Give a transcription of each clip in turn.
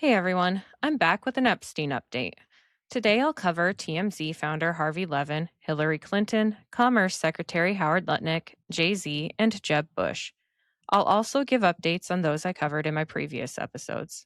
Hey everyone, I'm back with an Epstein update. Today I'll cover TMZ founder Harvey Levin, Hillary Clinton, Commerce Secretary Howard Lutnick, Jay-Z, and Jeb Bush. I'll also give updates on those I covered in my previous episodes.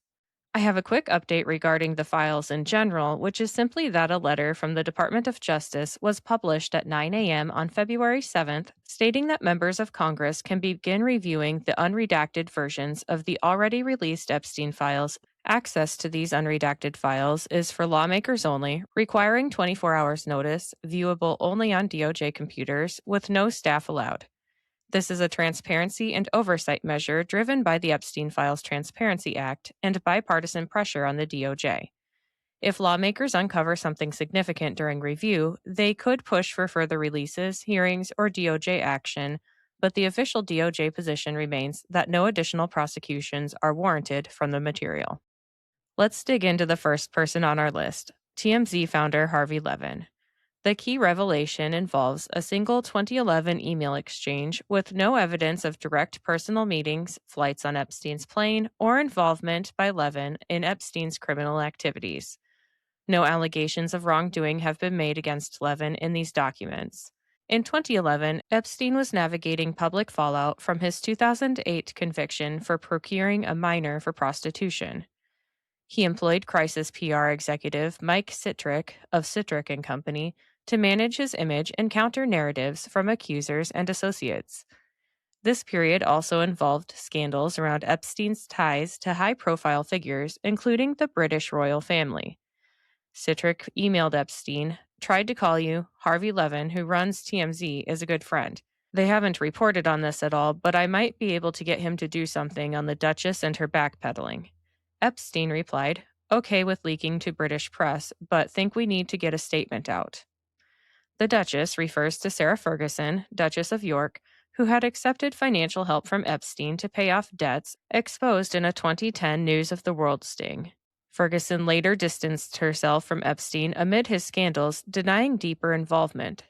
I have a quick update regarding the files in general, which is simply that a letter from the Department of Justice was published at 9 a.m. on February 7th, stating that members of Congress can begin reviewing the unredacted versions of the already released Epstein files. Access to these unredacted files is for lawmakers only, requiring 24 hours notice, viewable only on DOJ computers, with no staff allowed. This is a transparency and oversight measure driven by the Epstein Files Transparency Act and bipartisan pressure on the DOJ. If lawmakers uncover something significant during review, they could push for further releases, hearings, or DOJ action, but the official DOJ position remains that no additional prosecutions are warranted from the material. Let's dig into the first person on our list, TMZ founder Harvey Levin. The key revelation involves a single 2011 email exchange with no evidence of direct personal meetings, flights on Epstein's plane, or involvement by Levin in Epstein's criminal activities. No allegations of wrongdoing have been made against Levin in these documents. In 2011, Epstein was navigating public fallout from his 2008 conviction for procuring a minor for prostitution. He employed crisis PR executive Mike Citrick of Citrick and Company to manage his image and counter narratives from accusers and associates. This period also involved scandals around Epstein's ties to high-profile figures, including the British royal family. Citrick emailed Epstein, "Tried to call you. Harvey Levin, who runs TMZ, is a good friend. They haven't reported on this at all, but I might be able to get him to do something on the Duchess and her backpedaling." Epstein replied, "Okay with leaking to British press, but think we need to get a statement out." The Duchess refers to Sarah Ferguson, Duchess of York, who had accepted financial help from Epstein to pay off debts exposed in a 2010 News of the World sting. Ferguson later distanced herself from Epstein amid his scandals, denying deeper involvement.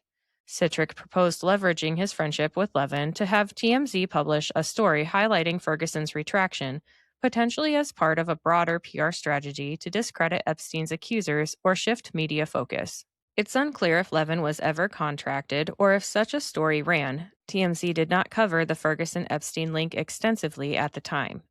Citrick proposed leveraging his friendship with Levin to have TMZ publish a story highlighting Ferguson's retraction, potentially as part of a broader PR strategy to discredit Epstein's accusers or shift media focus. It's unclear if Levin was ever contracted or if such a story ran. TMZ did not cover the Ferguson-Epstein link extensively at the time.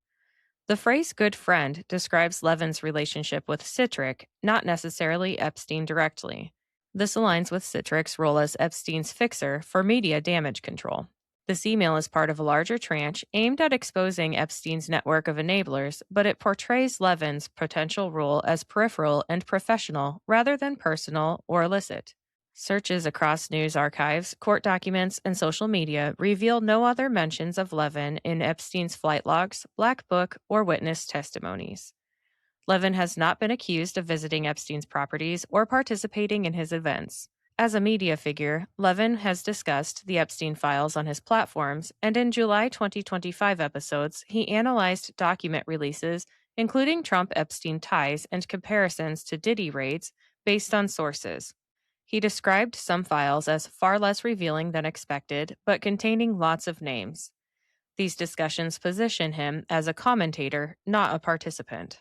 The phrase good friend describes Levin's relationship with Citrick, not necessarily Epstein directly. This aligns with Citrick's role as Epstein's fixer for media damage control. This email is part of a larger tranche aimed at exposing Epstein's network of enablers, but it portrays Levin's potential role as peripheral and professional rather than personal or illicit. Searches across news archives, court documents, and social media reveal no other mentions of Levin in Epstein's flight logs, black book, or witness testimonies. Levin has not been accused of visiting Epstein's properties or participating in his events. As a media figure, Levin has discussed the Epstein files on his platforms, and in July 2025 episodes, he analyzed document releases, including Trump-Epstein ties and comparisons to Diddy raids based on sources. He described some files as far less revealing than expected, but containing lots of names. These discussions position him as a commentator, not a participant.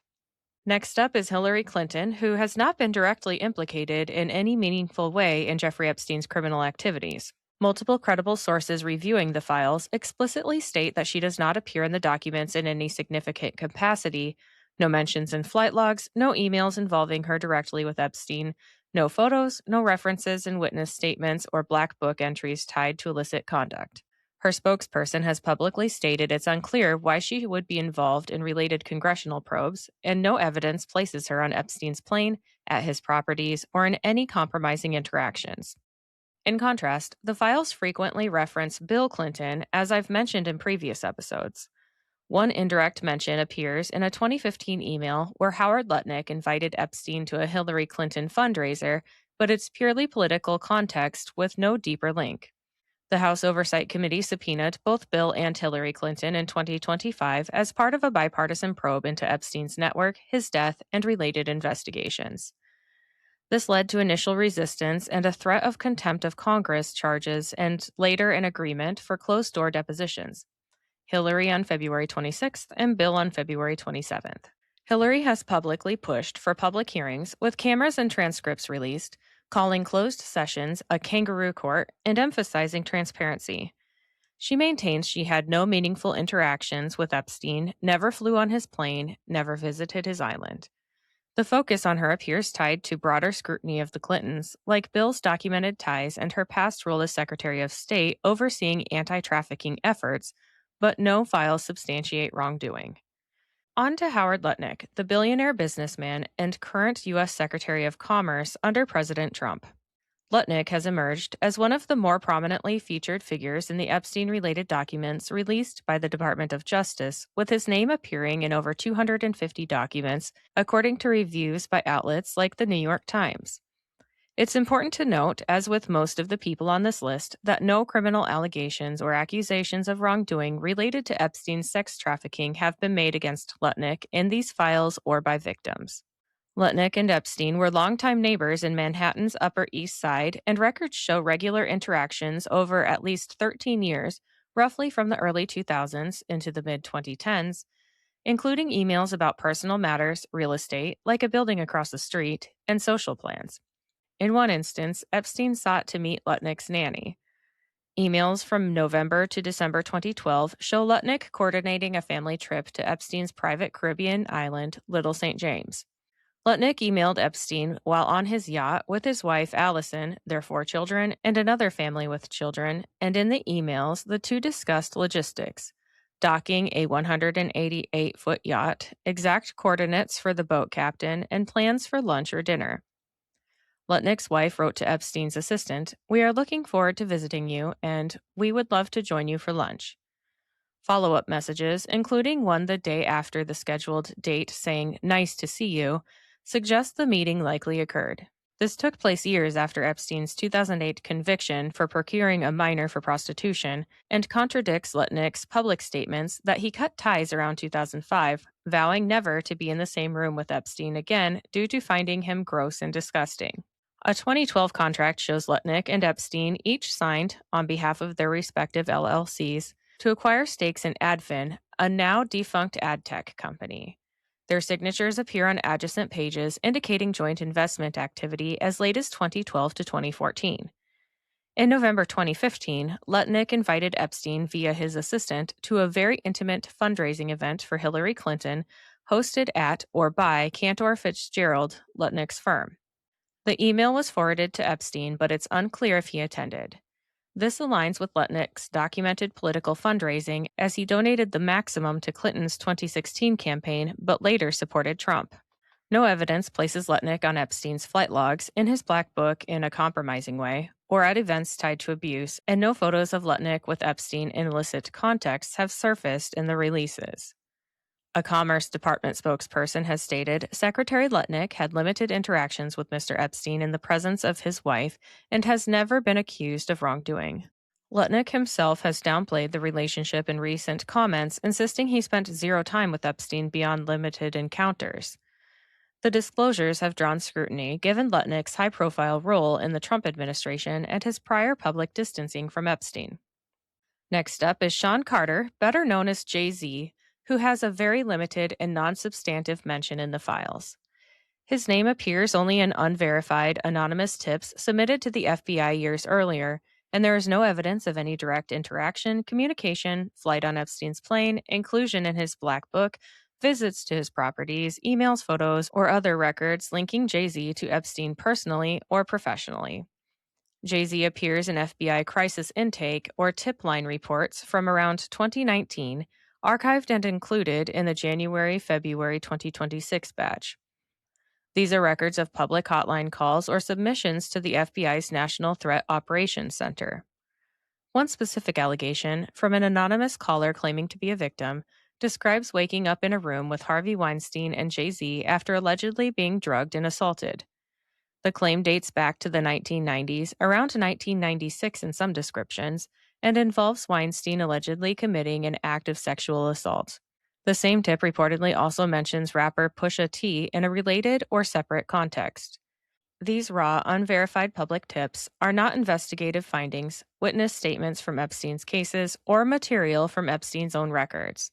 Next up is Hillary Clinton, who has not been directly implicated in any meaningful way in Jeffrey Epstein's criminal activities. Multiple credible sources reviewing the files explicitly state that she does not appear in the documents in any significant capacity. No mentions in flight logs, no emails involving her directly with Epstein, no photos, no references in witness statements or black book entries tied to illicit conduct. Her spokesperson has publicly stated it's unclear why she would be involved in related congressional probes, and no evidence places her on Epstein's plane, at his properties, or in any compromising interactions. In contrast, the files frequently reference Bill Clinton, as I've mentioned in previous episodes. One indirect mention appears in a 2015 email where Howard Lutnick invited Epstein to a Hillary Clinton fundraiser, but it's purely political context with no deeper link. The House Oversight Committee subpoenaed both Bill and Hillary Clinton in 2025 as part of a bipartisan probe into Epstein's network, his death, and related investigations. This led to initial resistance and a threat of contempt of Congress charges and later an agreement for closed-door depositions. Hillary on February 26th and Bill on February 27th. Hillary has publicly pushed for public hearings with cameras and transcripts released, calling closed sessions a kangaroo court and emphasizing transparency. She maintains she had no meaningful interactions with Epstein, never flew on his plane, never visited his island. The focus on her appears tied to broader scrutiny of the Clintons, like Bill's documented ties and her past role as Secretary of State overseeing anti trafficking efforts, but no files substantiate wrongdoing. On to Howard Lutnick, the billionaire businessman and current U.S. Secretary of Commerce under President Trump. Lutnick has emerged as one of the more prominently featured figures in the Epstein-related documents released by the Department of Justice, with his name appearing in over 250 documents, according to reviews by outlets like the New York Times. It's important to note, as with most of the people on this list, that no criminal allegations or accusations of wrongdoing related to Epstein's sex trafficking have been made against Lutnick in these files or by victims. Lutnick and Epstein were longtime neighbors in Manhattan's Upper East Side, and records show regular interactions over at least 13 years, roughly from the early 2000s into the mid-2010s, including emails about personal matters, real estate, like a building across the street, and social plans. In one instance, Epstein sought to meet Lutnick's nanny. Emails from November to December 2012 show Lutnick coordinating a family trip to Epstein's private Caribbean island, Little St. James. Lutnick emailed Epstein while on his yacht with his wife Allison, their 4 children, and another family with children, and in the emails, the two discussed logistics: docking a 188-foot yacht, exact coordinates for the boat captain, and plans for lunch or dinner. Lutnick's wife wrote to Epstein's assistant, "We are looking forward to visiting you, and we would love to join you for lunch." Follow-up messages, including one the day after the scheduled date saying, "Nice to see you," suggest the meeting likely occurred. This took place years after Epstein's 2008 conviction for procuring a minor for prostitution and contradicts Lutnick's public statements that he cut ties around 2005, vowing never to be in the same room with Epstein again due to finding him gross and disgusting. A 2012 contract shows Lutnick and Epstein each signed, on behalf of their respective LLCs, to acquire stakes in Advin, a now defunct ad tech company. Their signatures appear on adjacent pages indicating joint investment activity as late as 2012 to 2014. In November 2015, Lutnick invited Epstein via his assistant to a very intimate fundraising event for Hillary Clinton, hosted at or by Cantor Fitzgerald, Lutnick's firm. The email was forwarded to Epstein, but it's unclear if he attended. This aligns with Lutnick's documented political fundraising, as he donated the maximum to Clinton's 2016 campaign, but later supported Trump. No evidence places Lutnick on Epstein's flight logs, in his black book in a compromising way, or at events tied to abuse, and no photos of Lutnick with Epstein in illicit contexts have surfaced in the releases. A Commerce Department spokesperson has stated Secretary Lutnick had limited interactions with Mr. Epstein in the presence of his wife and has never been accused of wrongdoing. Lutnick himself has downplayed the relationship in recent comments, insisting he spent zero time with Epstein beyond limited encounters. The disclosures have drawn scrutiny given Lutnick's high-profile role in the Trump administration and his prior public distancing from Epstein. Next up is Sean Carter, better known as Jay-Z, who has a very limited and non-substantive mention in the files. His name appears only in unverified, anonymous tips submitted to the FBI years earlier, and there is no evidence of any direct interaction, communication, flight on Epstein's plane, inclusion in his black book, visits to his properties, emails, photos, or other records linking Jay-Z to Epstein personally or professionally. Jay-Z appears in FBI crisis intake or tip line reports from around 2019, archived and included in the January-February 2026 batch. These are records of public hotline calls or submissions to the FBI's National Threat Operations Center. One specific allegation, from an anonymous caller claiming to be a victim, describes waking up in a room with Harvey Weinstein and Jay-Z after allegedly being drugged and assaulted. The claim dates back to the 1990s, around 1996 in some descriptions, and involves Weinstein allegedly committing an act of sexual assault. The same tip reportedly also mentions rapper Pusha T in a related or separate context. These raw, unverified public tips are not investigative findings, witness statements from Epstein's cases, or material from Epstein's own records.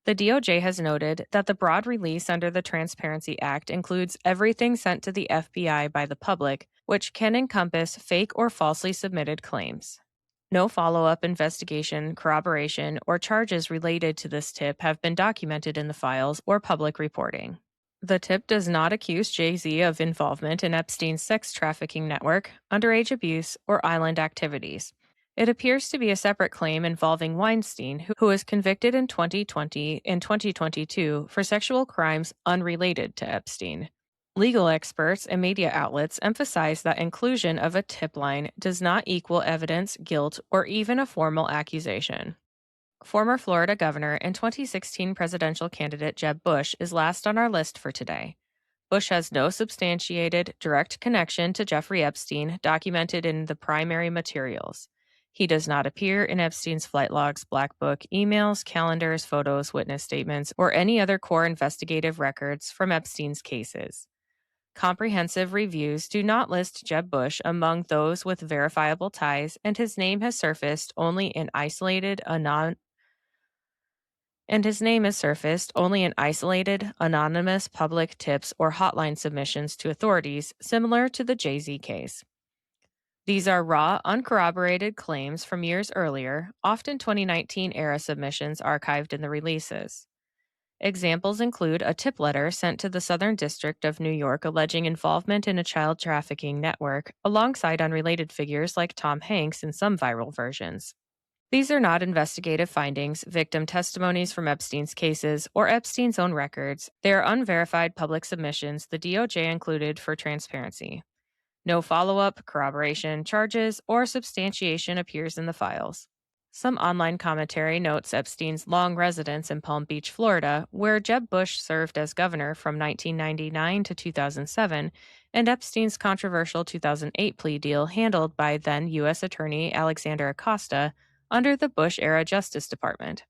The DOJ has noted that the broad release under the Transparency Act includes everything sent to the FBI by the public, which can encompass fake or falsely submitted claims. No follow-up investigation, corroboration, or charges related to this tip have been documented in the files or public reporting. The tip does not accuse Jay-Z of involvement in Epstein's sex trafficking network, underage abuse, or island activities. It appears to be a separate claim involving Weinstein, who was convicted in 2020 and 2022 for sexual crimes unrelated to Epstein. Legal experts and media outlets emphasize that inclusion of a tip line does not equal evidence, guilt, or even a formal accusation. Former Florida governor and 2016 presidential candidate Jeb Bush is last on our list for today. Bush has no substantiated, direct connection to Jeffrey Epstein documented in the primary materials. He does not appear in Epstein's flight logs, black book, emails, calendars, photos, witness statements, or any other core investigative records from Epstein's cases. Comprehensive reviews do not list Jeb Bush among those with verifiable ties, and his name has surfaced only in isolated anonymous public tips or hotline submissions to authorities, similar to the Jay-Z case. These are raw, uncorroborated claims from years earlier, often 2019-era submissions archived in the releases. Examples include a tip letter sent to the Southern District of New York alleging involvement in a child trafficking network, alongside unrelated figures like Tom Hanks in some viral versions. These are not investigative findings, victim testimonies from Epstein's cases, or Epstein's own records. They are unverified public submissions the DOJ included for transparency. No follow-up, corroboration, charges, or substantiation appears in the files. Some online commentary notes Epstein's long residence in Palm Beach, Florida, where Jeb Bush served as governor from 1999 to 2007, and Epstein's controversial 2008 plea deal handled by then U.S. Attorney Alexander Acosta under the Bush-era Justice Department.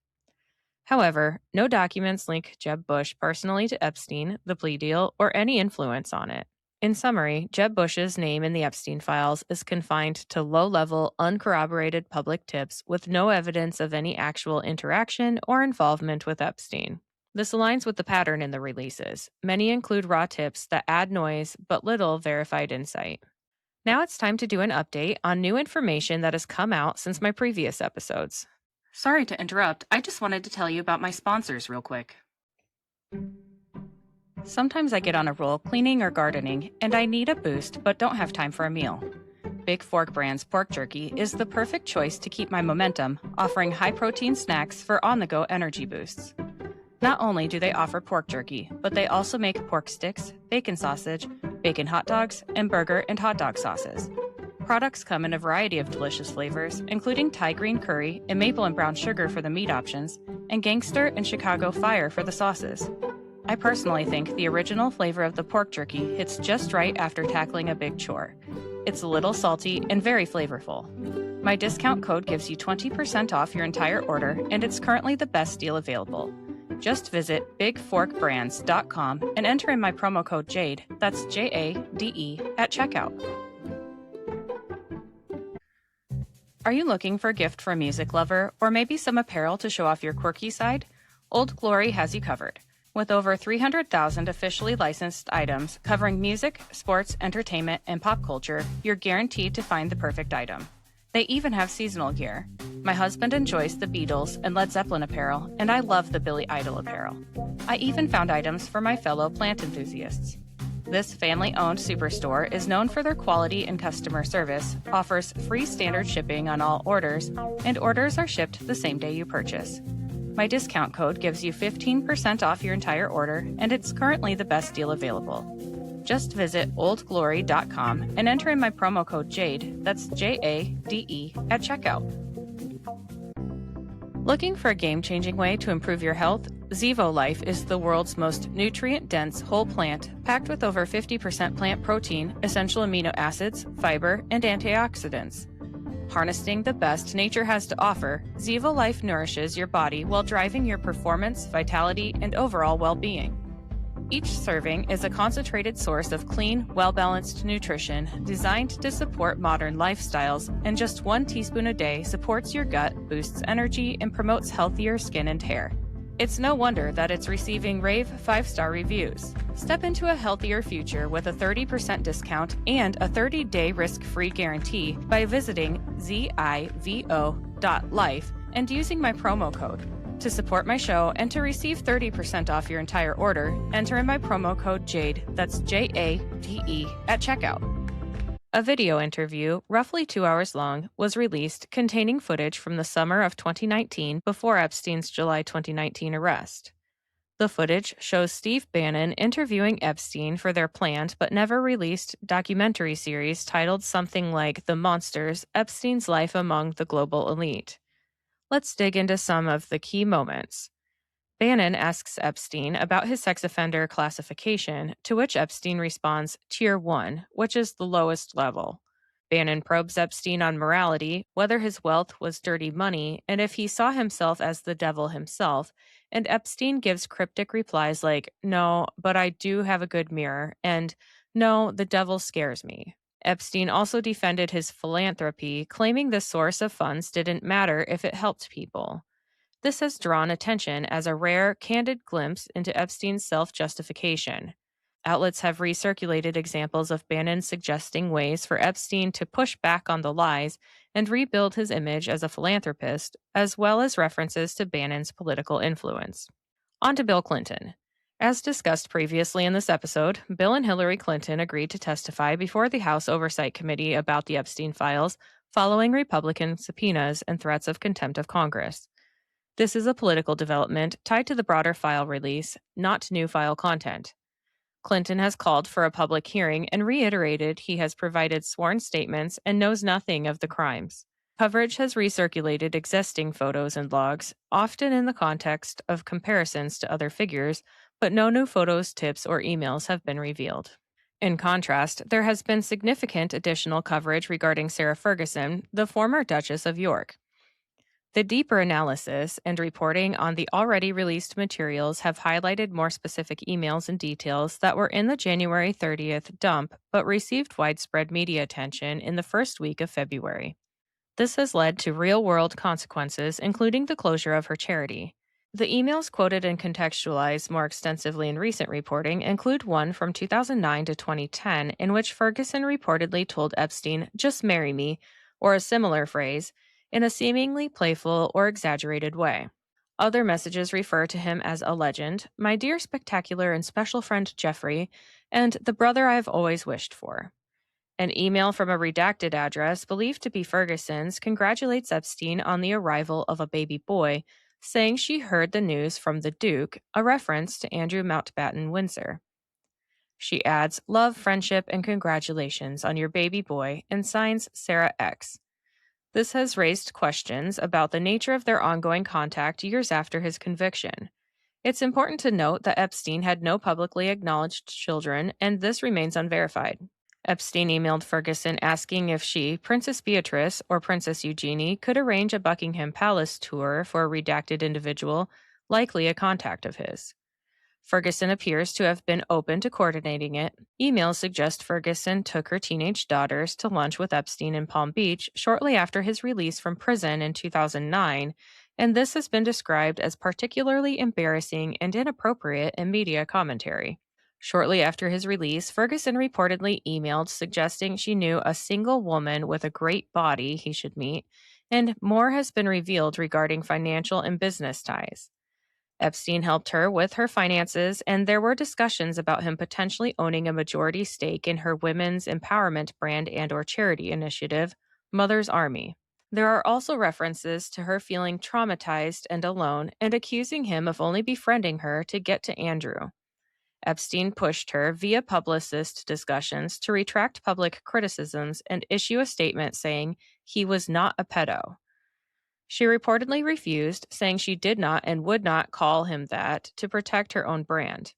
However, no documents link Jeb Bush personally to Epstein, the plea deal, or any influence on it. In summary, Jeb Bush's name in the Epstein files is confined to low-level, uncorroborated public tips with no evidence of any actual interaction or involvement with Epstein. This aligns with the pattern in the releases. Many include raw tips that add noise but little verified insight. Now it's time to do an update on new information that has come out since my previous episodes. Sorry to interrupt, I just wanted to tell you about my sponsors real quick. Sometimes I get on a roll cleaning or gardening, and I need a boost but don't have time for a meal. Big Fork Brand's pork jerky is the perfect choice to keep my momentum, offering high-protein snacks for on-the-go energy boosts. Not only do they offer pork jerky, but they also make pork sticks, bacon sausage, bacon hot dogs, and burger and hot dog sauces. Products come in a variety of delicious flavors, including Thai green curry and maple and brown sugar for the meat options, and gangster and Chicago fire for the sauces. I personally think the original flavor of the pork jerky hits just right after tackling a big chore. It's a little salty and very flavorful. My discount code gives you 20% off your entire order, and it's currently the best deal available. Just visit bigforkbrands.com and enter in my promo code JADE, that's J-A-D-E, at checkout. Are you looking for a gift for a music lover, or maybe some apparel to show off your quirky side? Old Glory has you covered. With over 300,000 officially licensed items covering music, sports, entertainment, and pop culture, you're guaranteed to find the perfect item. They even have seasonal gear. My husband enjoys the Beatles and Led Zeppelin apparel, and I love the Billy Idol apparel. I even found items for my fellow plant enthusiasts. This family-owned superstore is known for their quality and customer service, offers free standard shipping on all orders, and orders are shipped the same day you purchase. My discount code gives you 15% off your entire order, and it's currently the best deal available. Just visit oldglory.com and enter in my promo code JADE, that's J-A-D-E, at checkout. Looking for a game-changing way to improve your health? Zevo Life is the world's most nutrient-dense whole plant, packed with over 50% plant protein, essential amino acids, fiber, and antioxidants. Harnessing the best nature has to offer, Zevo Life nourishes your body while driving your performance, vitality, and overall well-being. Each serving is a concentrated source of clean, well-balanced nutrition designed to support modern lifestyles, and just 1 teaspoon a day supports your gut, boosts energy, and promotes healthier skin and hair. It's no wonder that it's receiving rave 5-star reviews. Step into a healthier future with a 30% discount and a 30-day risk-free guarantee by visiting zivo.life and using my promo code. To support my show and to receive 30% off your entire order, enter in my promo code JADE, that's JADE, at checkout. A video interview, roughly 2 hours long, was released containing footage from the summer of 2019 before Epstein's July 2019 arrest. The footage shows Steve Bannon interviewing Epstein for their planned but never released documentary series titled something like The Monsters: Epstein's Life Among the Global Elite. Let's dig into some of the key moments. Bannon asks Epstein about his sex offender classification, to which Epstein responds, Tier 1, which is the lowest level. Bannon probes Epstein on morality, whether his wealth was dirty money, and if he saw himself as the devil himself, and Epstein gives cryptic replies like, No, but I do have a good mirror, and No, the devil scares me. Epstein also defended his philanthropy, claiming the source of funds didn't matter if it helped people. This has drawn attention as a rare, candid glimpse into Epstein's self-justification. Outlets have recirculated examples of Bannon suggesting ways for Epstein to push back on the lies and rebuild his image as a philanthropist, as well as references to Bannon's political influence. On to Bill Clinton. As discussed previously in this episode, Bill and Hillary Clinton agreed to testify before the House Oversight Committee about the Epstein files, following Republican subpoenas and threats of contempt of Congress. This is a political development tied to the broader file release, not new file content. Clinton has called for a public hearing and reiterated he has provided sworn statements and knows nothing of the crimes. Coverage has recirculated existing photos and logs, often in the context of comparisons to other figures, but no new photos, tips, or emails have been revealed. In contrast, there has been significant additional coverage regarding Sarah Ferguson, the former Duchess of York. The deeper analysis and reporting on the already released materials have highlighted more specific emails and details that were in the January 30th dump but received widespread media attention in the first week of February. This has led to real-world consequences, including the closure of her charity. The emails quoted and contextualized more extensively in recent reporting include one from 2009 to 2010 in which Ferguson reportedly told Epstein, "Just marry me," or a similar phrase, in a seemingly playful or exaggerated way. Other messages refer to him as a legend, my dear spectacular and special friend Jeffrey, and the brother I've always wished for. An email from a redacted address believed to be Ferguson's congratulates Epstein on the arrival of a baby boy, saying she heard the news from the Duke, a reference to Andrew Mountbatten Windsor. She adds, love, friendship, and congratulations on your baby boy, and signs Sarah X. This has raised questions about the nature of their ongoing contact years after his conviction. It's important to note that Epstein had no publicly acknowledged children, and this remains unverified. Epstein emailed Ferguson asking if she, Princess Beatrice, or Princess Eugenie, could arrange a Buckingham Palace tour for a redacted individual, likely a contact of his. Ferguson appears to have been open to coordinating it. Emails suggest Ferguson took her teenage daughters to lunch with Epstein in Palm Beach shortly after his release from prison in 2009, and this has been described as particularly embarrassing and inappropriate in media commentary. Shortly after his release, Ferguson reportedly emailed suggesting she knew a single woman with a great body he should meet, and more has been revealed regarding financial and business ties. Epstein helped her with her finances, and there were discussions about him potentially owning a majority stake in her women's empowerment brand and/or charity initiative, Mother's Army. There are also references to her feeling traumatized and alone and accusing him of only befriending her to get to Andrew. Epstein pushed her via publicist discussions to retract public criticisms and issue a statement saying he was not a pedo. She reportedly refused, saying she did not and would not call him that to protect her own brand.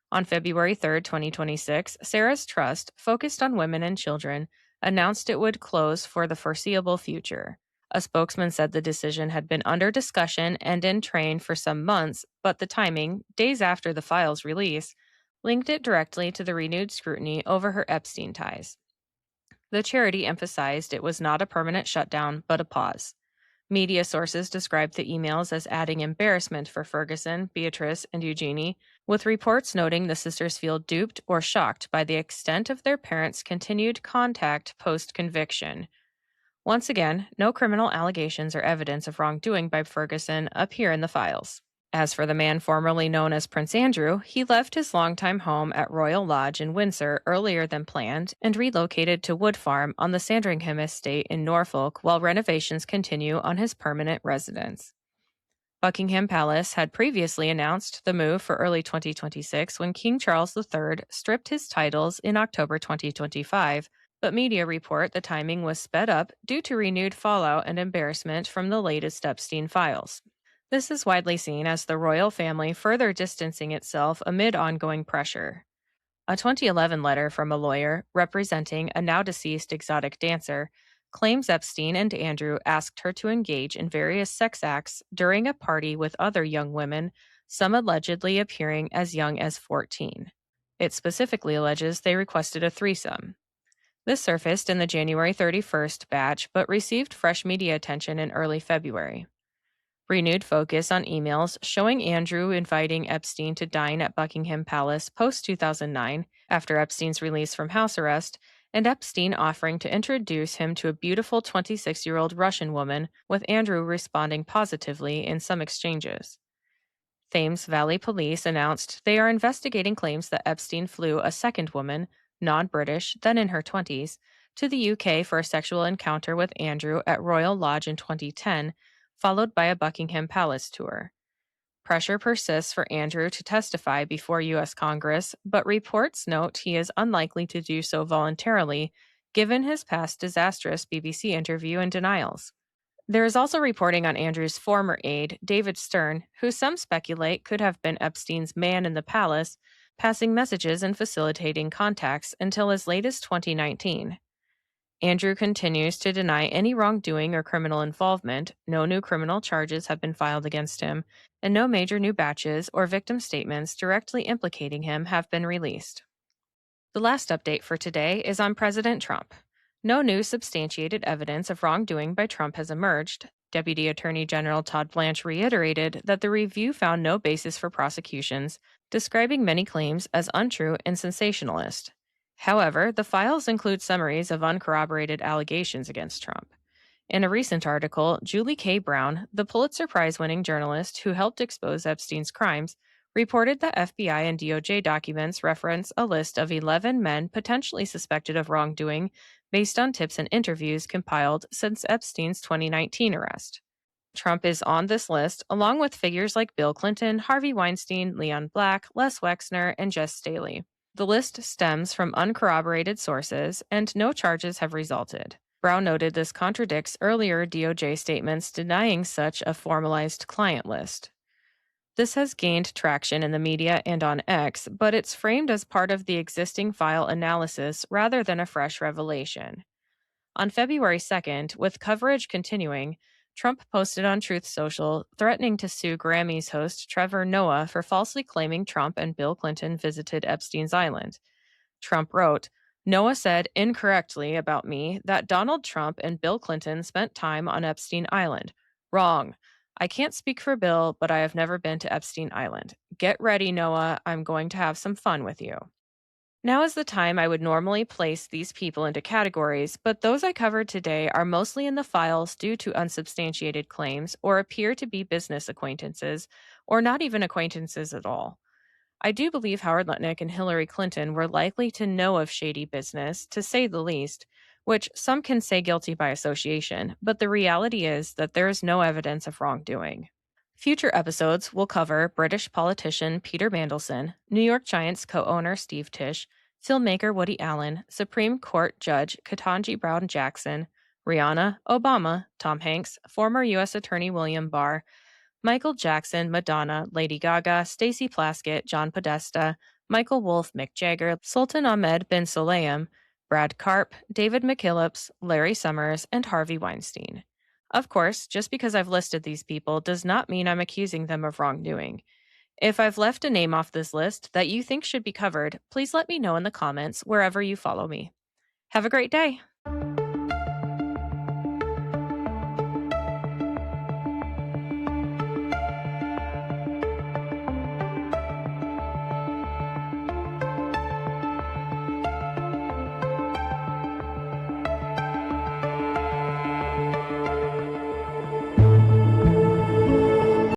On February 3, 2026, Sarah's Trust, focused on women and children, announced it would close for the foreseeable future. A spokesman said the decision had been under discussion and in train for some months, but the timing, days after the file's release, linked it directly to the renewed scrutiny over her Epstein ties. The charity emphasized it was not a permanent shutdown, but a pause. Media sources described the emails as adding embarrassment for Ferguson, Beatrice, and Eugenie, with reports noting the sisters feel duped or shocked by the extent of their parents' continued contact post conviction. Once again, no criminal allegations or evidence of wrongdoing by Ferguson appear in the files. As for the man formerly known as Prince Andrew, he left his longtime home at Royal Lodge in Windsor earlier than planned and relocated to Wood Farm on the Sandringham estate in Norfolk while renovations continue on his permanent residence. Buckingham Palace had previously announced the move for early 2026 when King Charles III stripped his titles in October 2025, but media report the timing was sped up due to renewed fallout and embarrassment from the latest Epstein files. This is widely seen as the royal family further distancing itself amid ongoing pressure. A 2011 letter from a lawyer representing a now deceased exotic dancer claims Epstein and Andrew asked her to engage in various sex acts during a party with other young women, some allegedly appearing as young as 14. It specifically alleges they requested a threesome. This surfaced in the January 31st batch but received fresh media attention in early February. Renewed focus on emails showing Andrew inviting Epstein to dine at Buckingham Palace post 2009 after Epstein's release from house arrest, and Epstein offering to introduce him to a beautiful 26-year-old Russian woman, with Andrew responding positively in some exchanges. Thames Valley Police announced they are investigating claims that Epstein flew a second woman, non British, then in her 20s, to the UK for a sexual encounter with Andrew at Royal Lodge in 2010, followed by a Buckingham Palace tour. Pressure persists for Andrew to testify before U.S. Congress, but reports note he is unlikely to do so voluntarily, given his past disastrous BBC interview and denials. There is also reporting on Andrew's former aide, David Stern, who some speculate could have been Epstein's man in the palace, passing messages and facilitating contacts until as late as 2019. Andrew continues to deny any wrongdoing or criminal involvement, no new criminal charges have been filed against him, and no major new batches or victim statements directly implicating him have been released. The last update for today is on President Trump. No new substantiated evidence of wrongdoing by Trump has emerged. Deputy Attorney General Todd Blanche reiterated that the review found no basis for prosecutions, describing many claims as untrue and sensationalist. However, the files include summaries of uncorroborated allegations against Trump. In a recent article, Julie K. Brown, the Pulitzer Prize-winning journalist who helped expose Epstein's crimes, reported that FBI and DOJ documents reference a list of 11 men potentially suspected of wrongdoing based on tips and interviews compiled since Epstein's 2019 arrest. Trump is on this list, along with figures like Bill Clinton, Harvey Weinstein, Leon Black, Les Wexner, and Jess Staley. The list stems from uncorroborated sources, and no charges have resulted. Brown noted this contradicts earlier DOJ statements denying such a formalized client list. This has gained traction in the media and on X, but it's framed as part of the existing file analysis rather than a fresh revelation. On February 2nd, with coverage continuing, Trump posted on Truth Social threatening to sue Grammys host Trevor Noah for falsely claiming Trump and Bill Clinton visited Epstein's island. Trump wrote, "Noah said incorrectly about me that Donald Trump and Bill Clinton spent time on Epstein Island. Wrong. I can't speak for Bill, but I have never been to Epstein Island. Get ready, Noah. I'm going to have some fun with you." Now is the time I would normally place these people into categories, but those I covered today are mostly in the files due to unsubstantiated claims or appear to be business acquaintances, or not even acquaintances at all. I do believe Howard Lutnick and Hillary Clinton were likely to know of shady business, to say the least, which some can say guilty by association, but the reality is that there is no evidence of wrongdoing. Future episodes will cover British politician Peter Mandelson, New York Giants co-owner Steve Tisch, filmmaker Woody Allen, Supreme Court Judge Ketanji Brown Jackson, Rihanna, Obama, Tom Hanks, former U.S. Attorney William Barr, Michael Jackson, Madonna, Lady Gaga, Stacey Plaskett, John Podesta, Michael Wolff, Mick Jagger, Sultan Ahmed bin Sulayem, Brad Karp, David McKillips, Larry Summers, and Harvey Weinstein. Of course, just because I've listed these people does not mean I'm accusing them of wrongdoing. If I've left a name off this list that you think should be covered, please let me know in the comments wherever you follow me. Have a great day!